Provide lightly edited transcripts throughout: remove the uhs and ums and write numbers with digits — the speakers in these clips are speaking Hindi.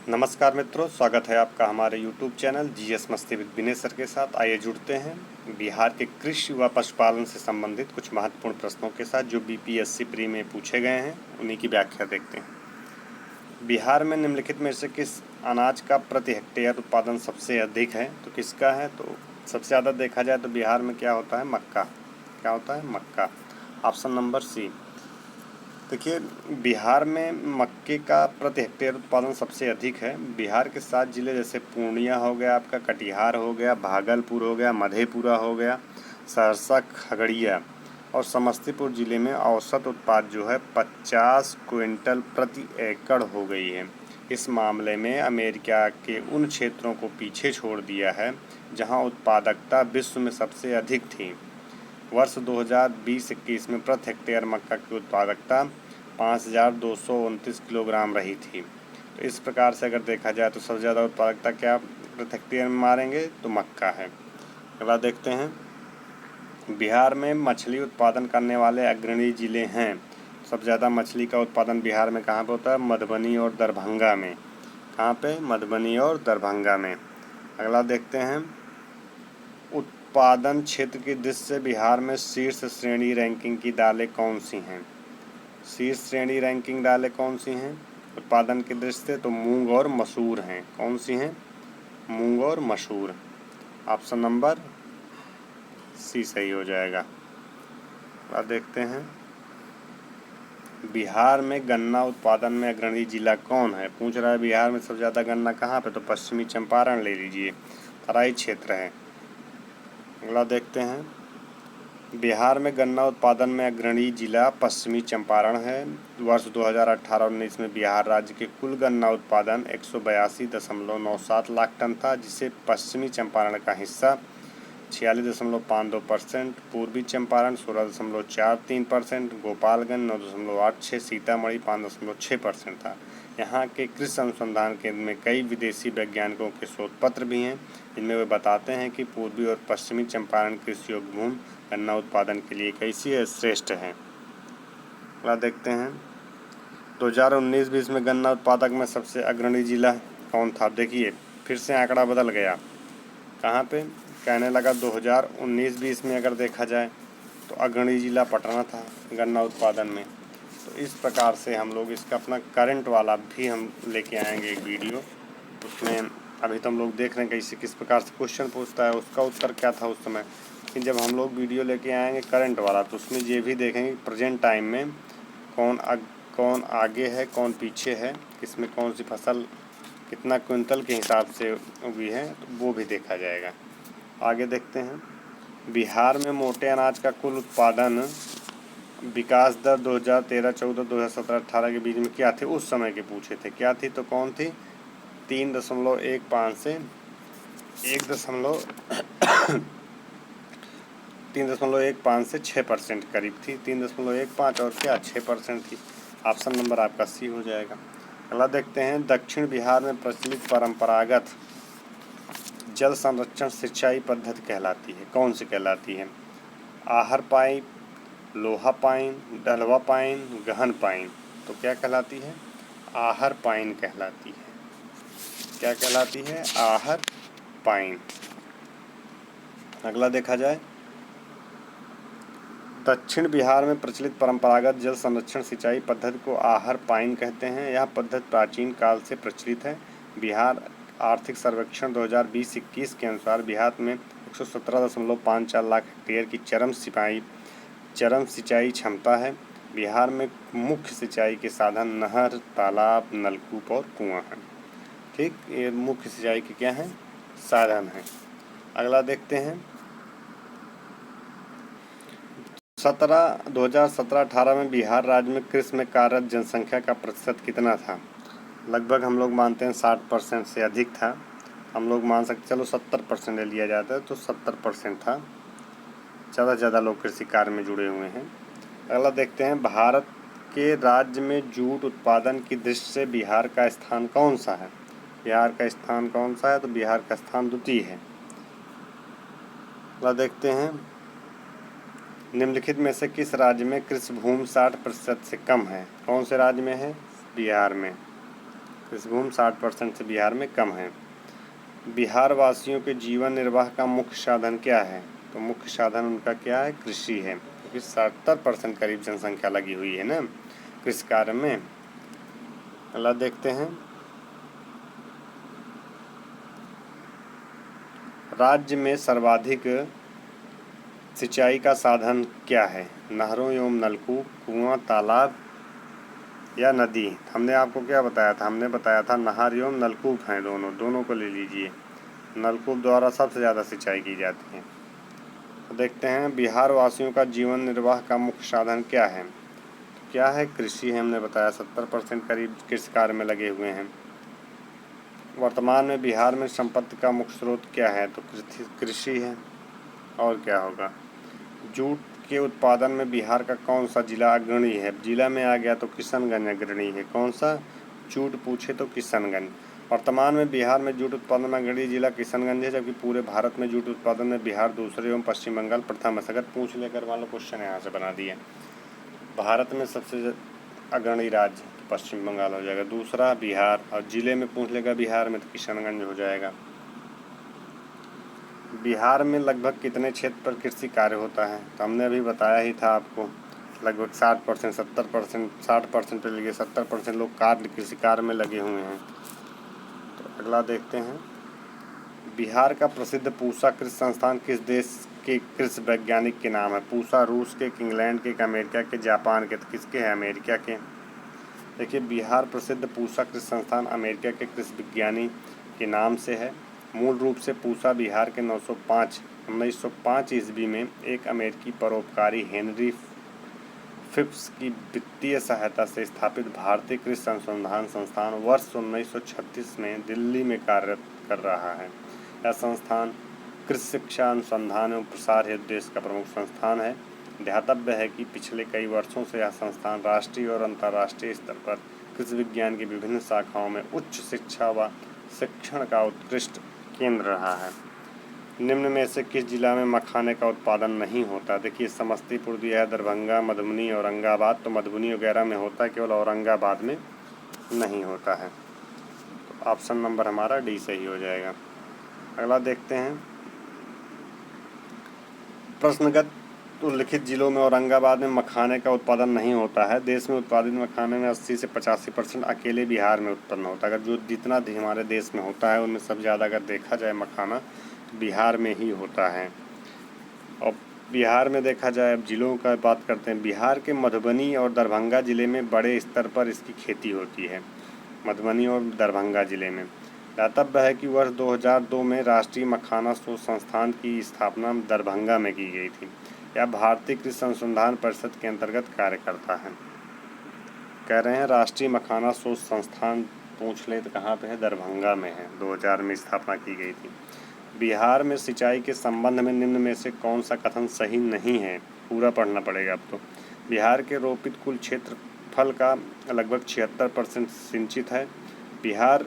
नमस्कार मित्रों, स्वागत है आपका हमारे YouTube चैनल जीएस मस्ती विद विनय सर के साथ। आइए जुड़ते हैं बिहार के कृषि व पशुपालन से संबंधित कुछ महत्वपूर्ण प्रश्नों के साथ जो बीपीएससी प्री में पूछे गए हैं, उन्हीं की व्याख्या देखते हैं। बिहार में निम्नलिखित में से किस अनाज का प्रति हेक्टेयर उत्पादन सबसे अधिक है? तो किसका है? तो सबसे ज़्यादा देखा जाए तो बिहार में क्या होता है? मक्का। क्या होता है? मक्का। Option number C. देखिए, बिहार में मक्के का प्रति हेक्टेयर उत्पादन सबसे अधिक है। बिहार के 7 जिले जैसे पूर्णिया हो गया, आपका कटिहार हो गया, भागलपुर हो गया, मधेपुरा हो गया, सहरसा, खगड़िया और समस्तीपुर जिले में औसत उत्पाद जो है 50 क्विंटल प्रति एकड़ हो गई है। इस मामले में अमेरिका के उन क्षेत्रों को पीछे छोड़ दिया है जहां उत्पादकता विश्व में सबसे अधिक थी। वर्ष 2020-21 में प्रति हेक्टेयर मक्का की उत्पादकता 5,229 किलोग्राम रही थी। तो इस प्रकार से अगर देखा जाए तो सबसे ज़्यादा उत्पादकता क्या प्रति हेक्टेयर में मारेंगे? तो मक्का है। अगला देखते हैं, बिहार में मछली उत्पादन करने वाले अग्रणी जिले हैं। सबसे ज़्यादा मछली का उत्पादन बिहार में कहाँ पे होता है? मधुबनी और दरभंगा में। कहाँ पे? मधुबनी और दरभंगा में। अगला देखते हैं, उत्पादन क्षेत्र की दृष्टि से बिहार में शीर्ष श्रेणी रैंकिंग की दालें कौन सी हैं? शीर्ष श्रेणी रैंकिंग दालें कौन सी हैं उत्पादन की दृष्टि से? तो मूंग और मसूर हैं। कौन सी हैं? मूंग और मसूर। ऑप्शन नंबर सी सही हो जाएगा। अब देखते हैं, बिहार में गन्ना उत्पादन में अग्रणी जिला कौन है? पूछ रहा है बिहार में सबसे ज़्यादा गन्ना कहाँ पे? तो पश्चिमी चंपारण ले लीजिए, तराई क्षेत्र है। अगला देखते हैं, बिहार में गन्ना उत्पादन में अग्रणी जिला पश्चिमी चंपारण है। वर्ष 2018-19 में बिहार राज्य के कुल गन्ना उत्पादन 182.97 लाख टन था, जिसे पश्चिमी चंपारण का हिस्सा 46.52%, पूर्वी चंपारण 16.43%, गोपालगंज 9.86%, सीतामढ़ी 5.6% था। यहाँ के कृषि अनुसंधान केंद्र में कई विदेशी वैज्ञानिकों के शोध पत्र भी हैं, जिनमें वे बताते हैं कि पूर्वी और पश्चिमी चंपारण कृषि योग्य भूमि गन्ना उत्पादन के लिए कैसी है? श्रेष्ठ है। अगला देखते हैं, 2019-20 में गन्ना उत्पादक में सबसे अग्रणी जिला कौन था? देखिए, फिर से आंकड़ा बदल गया। कहाँ पे? कहने लगा 2019-20 में अगर देखा जाए तो अग्रणी जिला पटना था गन्ना उत्पादन में। तो इस प्रकार से हम लोग इसका अपना करंट वाला भी हम लेके आएंगे एक वीडियो। उसमें अभी तो हम लोग देख रहे हैं कैसे किस प्रकार से क्वेश्चन पूछता है, उसका उत्तर क्या था उस समय। लेकिन जब हम लोग वीडियो लेके आएंगे करंट वाला तो उसमें ये भी देखेंगे प्रेजेंट टाइम में कौन आगे है, कौन पीछे है, किसमें कौन सी फसल कितना क्विंटल के हिसाब से उगी है, तो वो भी देखा जाएगा। आगे देखते हैं, बिहार में मोटे अनाज का कुल उत्पादन विकास दर 2013-14, 2017-18 के बीच में क्या थी? उस समय के पूछे थे, क्या थी? तो कौन थी? 3.15 से 3.15 से 6% करीब थी। 3.15 और क्या 6% थी। ऑप्शन नंबर आपका सी हो जाएगा। अगला देखते हैं, दक्षिण बिहार में प्रचलित परंपरागत जल संरक्षण सिंचाई पद्धति कहलाती है। कौन सी कहलाती है? आहर पाइप, लोहा पाइन, डलवा पाइन, गहन पाइन। तो क्या कहलाती है? आहर पाइन कहलाती है। क्या कहलाती है? आहर पाइन। अगला देखा जाए, दक्षिण बिहार में प्रचलित परंपरागत जल संरक्षण सिंचाई पद्धति को आहर पाइन कहते हैं। यह पद्धति प्राचीन काल से प्रचलित है। बिहार आर्थिक सर्वेक्षण 2020-21 के अनुसार बिहार में 117.54 लाख हेक्टेयर की चरम सिंचाई क्षमता है। बिहार में मुख्य सिंचाई के साधन नहर, तालाब, नलकूप और कुआं हैं। ठीक, ये मुख्य सिंचाई के क्या हैं? साधन हैं। अगला देखते हैं, 2017-18 में बिहार राज्य में कृषि में कार्यरत जनसंख्या का प्रतिशत कितना था? लगभग हम लोग मानते हैं 60% से अधिक था। हम लोग मान सकते, चलो 70% ले लिया जाता है तो 70% था। ज़्यादा से ज़्यादा लोग कृषि कार्य में जुड़े हुए हैं। अगला देखते हैं, भारत के राज्य में जूट उत्पादन की दृष्टि से बिहार का स्थान कौन सा है? बिहार का स्थान कौन सा है? तो बिहार का स्थान द्वितीय है। अगला देखते हैं, निम्नलिखित में से किस राज्य में कृषि भूमि 60% से कम है? कौन से राज्य में है? बिहार में। कृषिभूमि 60% से बिहार में कम है। बिहार वासियों के जीवन निर्वाह का मुख्य साधन क्या है? तो मुख्य साधन उनका क्या है? कृषि है, क्योंकि 70% करीब जनसंख्या लगी हुई है ना कृषि कार्य में। अगला देखते हैं, राज्य में सर्वाधिक सिंचाई का साधन क्या है? नहरों एवं नलकूप, कुआं, तालाब या नदी? हमने आपको क्या बताया था? हमने बताया था नहर एवं नलकूप हैं दोनों को ले लीजिए। नलकूप द्वारा सबसे ज़्यादा सिंचाई की जाती है। तो देखते हैं, बिहार वासियों का जीवन निर्वाह का मुख्य साधन क्या है? तो क्या है? कृषि है, हमने बताया 70% करीब कृषि कार्य में लगे हुए हैं। वर्तमान में बिहार में संपत्ति का मुख्य स्रोत क्या है? तो कृषि है, और क्या होगा? जूट के उत्पादन में बिहार का कौन सा जिला अग्रणी है? जिला में आ गया तो किशनगंज अग्रणी है। कौन सा? जूट पूछे तो किशनगंज। वर्तमान में बिहार में जूट उत्पादन में अग्रणी जिला किशनगंज है, जबकि पूरे भारत में जूट उत्पादन में बिहार दूसरे एवं पश्चिम बंगाल प्रथम है। अगर पूछ लेकर मान लो क्वेश्चन यहाँ से बना दिए, भारत में सबसे अग्रणी राज्य पश्चिम बंगाल हो जाएगा, दूसरा बिहार, और जिले में पूछ लेगा बिहार में तो किशनगंज हो जाएगा। बिहार में लगभग कितने क्षेत्र पर कृषि कार्य होता है? तो हमने अभी बताया ही था आपको, लगभग 60%, 70%, 60% पे लगे, 70% लोग कृषि कार्य में लगे हुए हैं। तो अगला देखते हैं, बिहार का प्रसिद्ध पूसा कृषि संस्थान किस देश के कृषि वैज्ञानिक के नाम है? पूसा रूस के, इंग्लैंड के, अमेरिका के, जापान के? तो किसके है? अमेरिका के। देखिए, बिहार प्रसिद्ध पूसा कृषि संस्थान अमेरिका के कृषि विज्ञानी के नाम से है। मूल रूप से पूसा बिहार के 1905 ईस्वी में एक अमेरिकी परोपकारी हेनरी फिप्स की वित्तीय सहायता से स्थापित भारतीय कृषि अनुसंधान संस्थान वर्ष 1936 में दिल्ली में कार्यरत कर रहा है। यह संस्थान कृषि शिक्षा, अनुसंधान एवं प्रसार हेतु देश का प्रमुख संस्थान है। ध्यातव्य है कि पिछले कई वर्षों से यह संस्थान राष्ट्रीय और अंतर्राष्ट्रीय स्तर पर कृषि विज्ञान की विभिन्न शाखाओं में उच्च शिक्षा व शिक्षण का उत्कृष्ट केंद्र रहा है। निम्न में से किस जिला में मखाने का उत्पादन नहीं होता? देखिए, समस्तीपुर दिया है, दरभंगा, मधुबनी, औरंगाबाद। तो मधुबनी वगैरह में होता है, केवल औरंगाबाद में नहीं होता है। तो ऑप्शन नंबर हमारा डी सही हो जाएगा। अगला देखते हैं, प्रश्नगत उल्लिखित जिलों में औरंगाबाद में मखाने का उत्पादन नहीं होता है। देश में उत्पादित मखाने में 80 से 85% अकेले बिहार में उत्पन्न होता है। अगर जो जितना हमारे देश में होता है उनमें सबसे ज़्यादा अगर देखा जाए मखाना तो बिहार में ही होता है। और बिहार में देखा जाए, अब जिलों का बात करते हैं, बिहार के मधुबनी और दरभंगा ज़िले में बड़े स्तर पर इसकी खेती होती है। मधुबनी और दरभंगा ज़िले में। ज्ञातव्य है कि वर्ष 2002 में राष्ट्रीय मखाना शोध संस्थान की स्थापना दरभंगा में की गई थी। यह भारतीय कृषि अनुसंधान परिषद के अंतर्गत कार्य करता है। कह रहे हैं राष्ट्रीय मखाना शोध संस्थान पूछ ले तो कहाँ पे है? दरभंगा में है। 2000 में स्थापना की गई थी। बिहार में सिंचाई के संबंध में निम्न में से कौन सा कथन सही नहीं है? पूरा पढ़ना पड़ेगा अब तो। बिहार के रोपित कुल क्षेत्रफल का लगभग 76% सिंचित है। बिहार,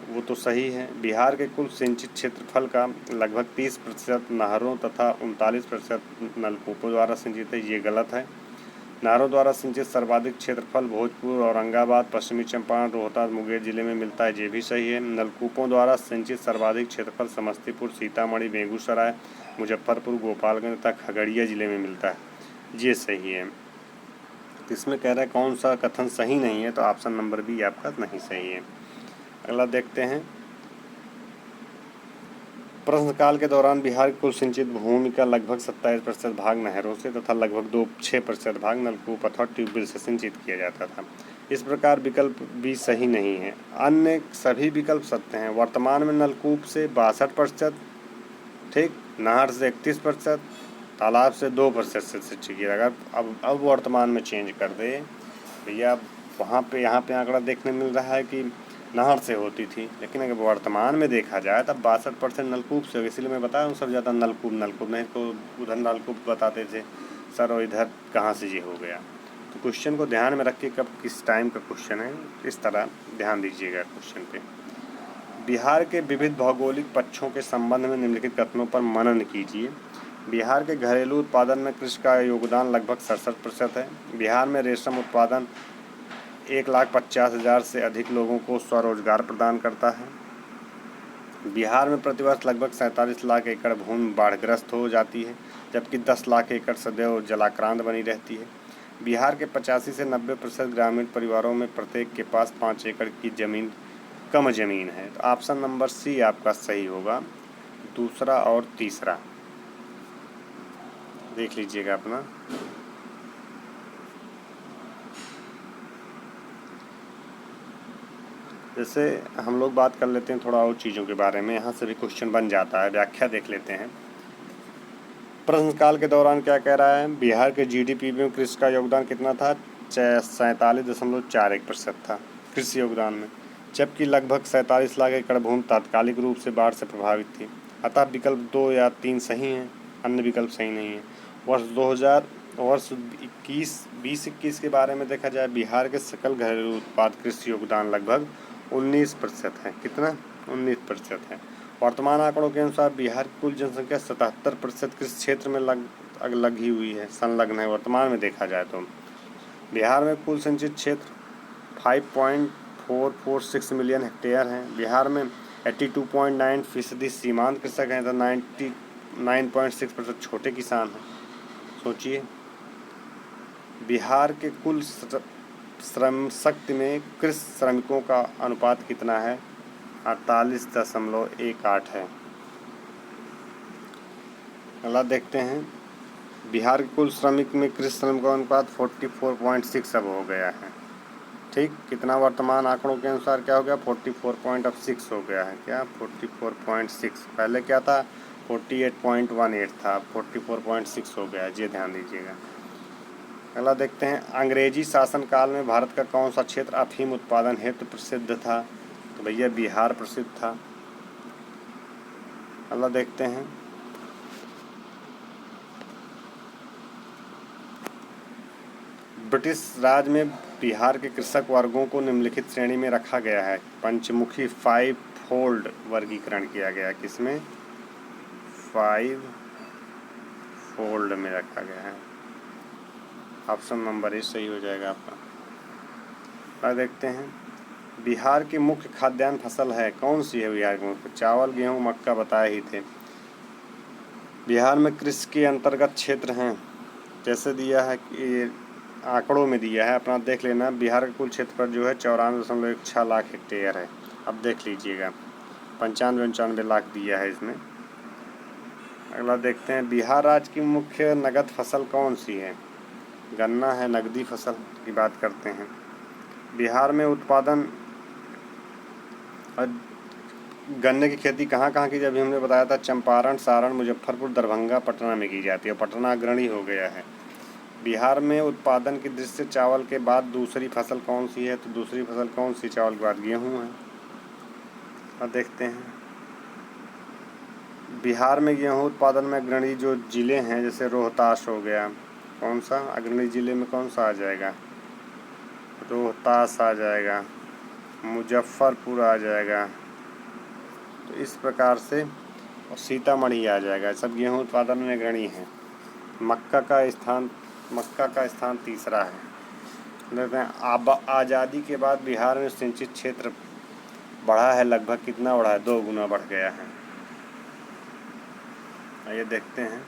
वो तो सही है। बिहार के कुल सिंचित क्षेत्रफल का लगभग 30% नहरों तथा 39% नलकूपों द्वारा सिंचित है। ये गलत है। नहरों द्वारा सिंचित सर्वाधिक क्षेत्रफल भोजपुर, औरंगाबाद, पश्चिमी चंपारण, रोहतास, मुंगेर जिले में मिलता है। ये भी सही है। नलकूपों द्वारा सिंचित सर्वाधिक क्षेत्रफल समस्तीपुर, सीतामढ़ी, बेगूसराय, मुजफ्फरपुर, गोपालगंज तथा खगड़िया जिले में मिलता है। ये सही है। इसमें कह रहा है कौन सा कथन सही नहीं है? तो ऑप्शन नंबर बी आपका नहीं सही है। अगला देखते हैं, प्रश्नकाल के दौरान बिहार की कुल सिंचित भूमि का लगभग 27% भाग नहरों से तथा लगभग 6% भाग नलकूप अथवा ट्यूबवेल से सिंचित किया जाता था। इस प्रकार विकल्प भी सही नहीं है। अन्य सभी विकल्प सत्य हैं। वर्तमान में नलकूप से 62%, ठीक, नहर से 31%, तालाब से 2% से सिंचित किया। अगर अब वर्तमान में चेंज कर दे भैया, वहाँ पे यहाँ पे आंकड़ा देखने मिल रहा है कि नहर से होती थी, लेकिन अगर वर्तमान में देखा जाए तब 62% नलकूप से होगी। इसलिए मैं बताया हूँ सब ज़्यादा नलकूप नहीं तो उधर नलकूप बताते थे सर, और इधर कहाँ से ये हो गया। तो क्वेश्चन को ध्यान में रख के कब किस टाइम का क्वेश्चन है, इस तरह ध्यान दीजिएगा क्वेश्चन पे। बिहार के विविध भौगोलिक पक्षों के संबंध में निम्नलिखित कथनों पर मनन कीजिए। बिहार के घरेलू उत्पादन में कृषि का योगदान लगभग 67% है। बिहार में रेशम उत्पादन 1,50,000 से अधिक लोगों को स्वरोजगार प्रदान करता है। बिहार में प्रतिवर्ष लगभग 47 लाख एकड़ भूमि बाढ़ग्रस्त हो जाती है, जबकि 10 लाख एकड़ सदैव जलाक्रांत बनी रहती है। बिहार के 85 से 90% ग्रामीण परिवारों में प्रत्येक के पास 5 एकड़ की जमीन कम जमीन है। तो ऑप्शन नंबर सी आपका सही होगा, दूसरा और तीसरा देख लीजिएगा अपना। जैसे हम लोग बात कर लेते हैं थोड़ा और चीज़ों के बारे में, यहाँ से भी क्वेश्चन बन जाता है। व्याख्या देख लेते हैं। प्रश्नकाल के दौरान क्या कह रहा है, बिहार के जीडीपी में कृषि का योगदान कितना था, 47.41% था कृषि योगदान में, जबकि लगभग 47 लाख एकड़ भूमि तात्कालिक रूप से बाढ़ से प्रभावित थी। अतः विकल्प 2 या 3 सही हैं, अन्य विकल्प सही नहीं है। वर्ष 2021 के बारे में देखा जाए, बिहार के सकल घरेलू उत्पाद कृषि योगदान लगभग 19% है। कितना? 19% है। वर्तमान आंकड़ों के अनुसार बिहार की कुल जनसंख्या 77% कृषि क्षेत्र में लगी हुई है, संलग्न है। वर्तमान में देखा जाए तो बिहार में कुल सिंचित क्षेत्र 5.446 मिलियन हेक्टेयर हैं। बिहार में 82.9% सीमांत कृषक हैं, तो 99.6% छोटे किसान हैं। सोचिए, बिहार के कुल श्रम शक्ति में कृषि श्रमिकों का अनुपात कितना है, 48.18 है। अगला देखते हैं, बिहार के कुल श्रमिक में कृषि श्रमिकों का अनुपात 44.6 अब हो गया है। ठीक, कितना वर्तमान आंकड़ों के अनुसार क्या हो गया, 44.6 हो गया है। क्या 44.6, पहले क्या था 48.18 था, 44.6 हो गया है। जी ध्यान दीजिएगा। अगला देखते हैं, अंग्रेजी शासनकाल में भारत का कौन सा क्षेत्र अफीम उत्पादन हेतु प्रसिद्ध था, तो भैया बिहार प्रसिद्ध था। अगला देखते हैं, ब्रिटिश राज में बिहार के कृषक वर्गों को निम्नलिखित श्रेणी में रखा गया है। पंचमुखी 5 फोल्ड वर्गीकरण किया गया। किसमें? 5 फोल्ड में रखा गया है। ऑप्शन नंबर ए सही हो जाएगा आपका। अब देखते हैं, बिहार की मुख्य खाद्यान्न फसल है कौन सी है? बिहार की मुख्य चावल, गेहूँ, मक्का बताए ही थे। बिहार में कृषि के अंतर्गत क्षेत्र हैं, जैसे दिया है कि आंकड़ों में दिया है, अपना देख लेना। बिहार का कुल क्षेत्र पर जो है 94.16 लाख हेक्टेयर है। अब देख लीजिएगा, 95-95 लाख दिया है इसमें। अगला देखते हैं, बिहार राज्य की मुख्य नगद फसल कौन सी है? गन्ना है, नगदी फसल की बात करते हैं। बिहार में उत्पादन और गन्ने की खेती कहाँ कहाँ की, जब हमने बताया था चंपारण, सारण, मुजफ्फरपुर, दरभंगा, पटना में की जाती है। पटना अग्रणी हो गया है। बिहार में उत्पादन की दृष्टि से चावल के बाद दूसरी फसल कौन सी है, तो दूसरी फसल कौन सी चावल के बाद? गेहूँ है। अब देखते हैं, बिहार में गेहूँ उत्पादन में अग्रणी जो ज़िले हैं, जैसे रोहतास हो गया, कौन सा अग्रणी ज़िले में कौन सा आ जाएगा? रोहतास आ जाएगा, मुजफ्फरपुर आ जाएगा, तो इस प्रकार से, और सीतामढ़ी आ जाएगा। सब गेहूँ उत्पादन में अग्रणी हैं। मक्का का स्थान तीसरा है। देखते हैं, आज़ादी के बाद बिहार में सिंचित क्षेत्र बढ़ा है, लगभग कितना बढ़ा है? 2 गुना बढ़ गया है। आइए देखते हैं,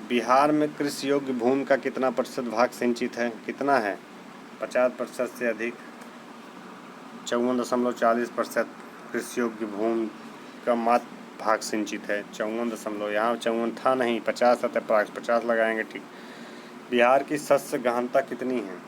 बिहार में कृषि योग्य भूमि का कितना प्रतिशत भाग सिंचित है? कितना है? 50% से अधिक, 54.40% कृषि योग्य भूमि का मात्र भाग सिंचित है। 54 यहाँ 54 था नहीं, 50 है, 50 लगाएंगे। ठीक, बिहार की शस्य गहनता कितनी है?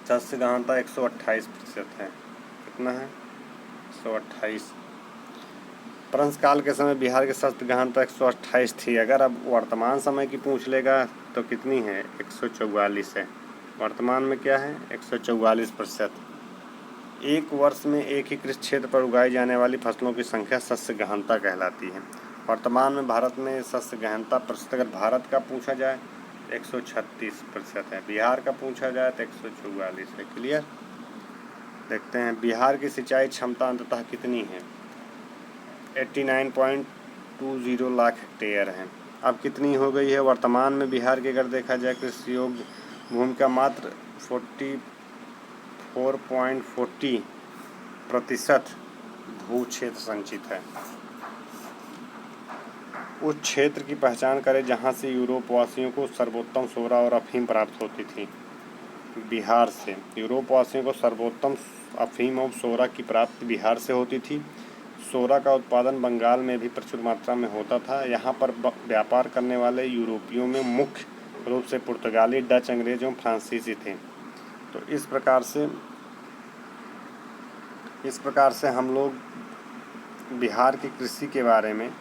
शस्य गहनता 128% है। कितना है? 128। प्रश्नकाल के समय बिहार की शस्य गहनता 128 थी। अगर अब वर्तमान समय की पूछ लेगा तो कितनी है? 144 है। वर्तमान में क्या है? 144%। एक वर्ष में एक ही कृषि क्षेत्र पर उगाई जाने वाली फसलों की संख्या शस्य गहनता कहलाती है। वर्तमान में भारत में शस्य गहनता प्रतिशत अगर भारत का पूछा जाए 136% है, बिहार का पूछा जाए तो 144 है। क्लियर? देखते हैं, बिहार की सिंचाई क्षमता अंततः कितनी है? 89.20 लाख हेक्टेयर है। अब कितनी हो गई है वर्तमान में बिहार की? अगर देखा जाए कृषि योग्य भूमि का मात्र 4.40% भू क्षेत्र संचित है। उस क्षेत्र की पहचान करें जहां से यूरोप वासियों को सर्वोत्तम सोरा और अफीम प्राप्त होती थी। बिहार से यूरोप वासियों को सर्वोत्तम अफीम और सोरा की प्राप्ति बिहार से होती थी। सोरा का उत्पादन बंगाल में भी प्रचुर मात्रा में होता था। यहाँ पर व्यापार करने वाले यूरोपियों में मुख्य रूप से पुर्तगाली, डच, अंग्रेज एवं फ्रांसीसी थे। तो इस प्रकार से हम लोग बिहार की कृषि के बारे में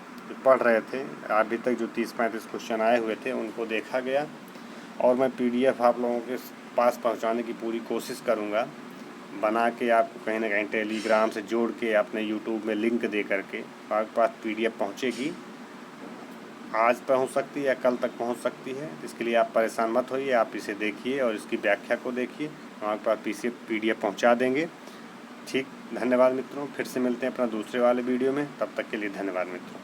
पढ़ रहे थे। अभी तक जो 30-35 क्वेश्चन आए हुए थे उनको देखा गया, और मैं PDF आप लोगों के पास पहुंचाने की पूरी कोशिश करूंगा, बना के आपको कहीं ना कहीं टेलीग्राम से जोड़ के अपने यूट्यूब में लिंक दे करके आपके पास PDF पहुंचेगी। आज पहुंच सकती है या कल तक पहुंच सकती है, इसके लिए आप परेशान मत होइए। आप इसे देखिए और इसकी व्याख्या को देखिए, हम आपके पास PDF पहुंचा देंगे। ठीक, धन्यवाद मित्रों। फिर से मिलते हैं अपना दूसरे वाले वीडियो में, तब तक के लिए धन्यवाद मित्रों।